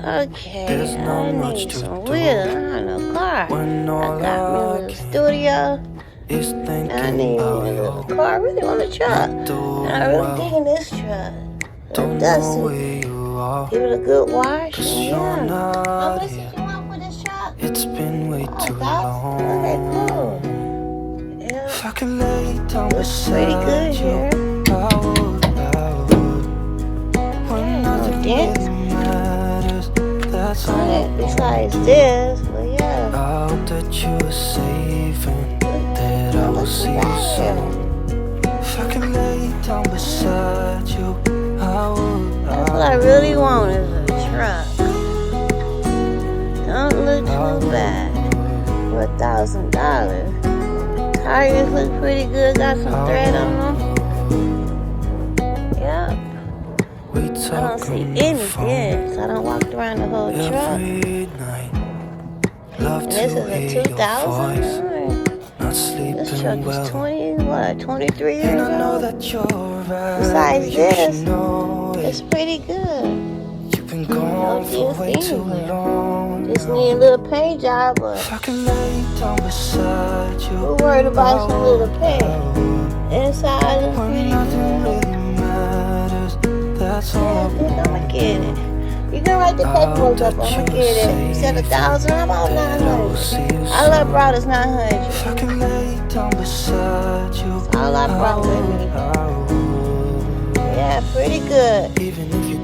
Okay, I need some wheels. I don't have no car. I got me a little studio. And I need a little car. I really want a truck. And I really digging this truck. Little Dusty. Give it a good wash. Yeah. How much did you want for this truck? It's been way too long. Okay, cool. Yeah. If I could lay down Looks pretty good here. When nothing really matters, that's all I want. Besides this, but yeah. I hope that you are safe and that I will see you soon. If I could lay down beside you, I would. That's what I really want is a truck. Don't look too bad for $1,000. Tires look pretty good. Got some thread on them. Yep. I don't see any dents. I don't walk around the whole truck. And this is a 2000. This truck is 23 years old. Besides this, it's pretty good. No DFD. Just need a little paint job, but we're worried about some little paint. Inside is pretty good. Yeah, I think I'ma get it. You can write the paperwork up, I'ma get it. You said 1,000, I'm about 900. All I brought is 900. That's all I brought with me. Yeah, pretty good.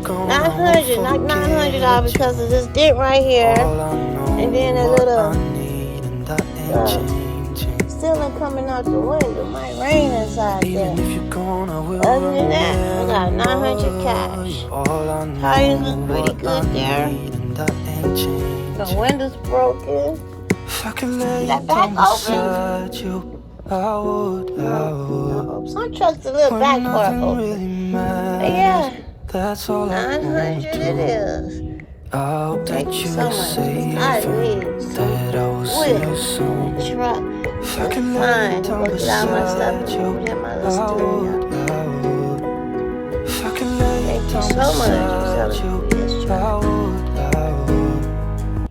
900, not $900 because of this dent right here. And then a little ceiling coming out the window. Might rain inside there. Other than that, I got 900 cash. Tires look pretty good there. The window's broken. That back open. No, some trucks a little back part open. But yeah, 900 it is. Thank you so much. I need some wheels, truck. It's fine. Go get out my stuff and put in my little studio. Thank you so much for selling.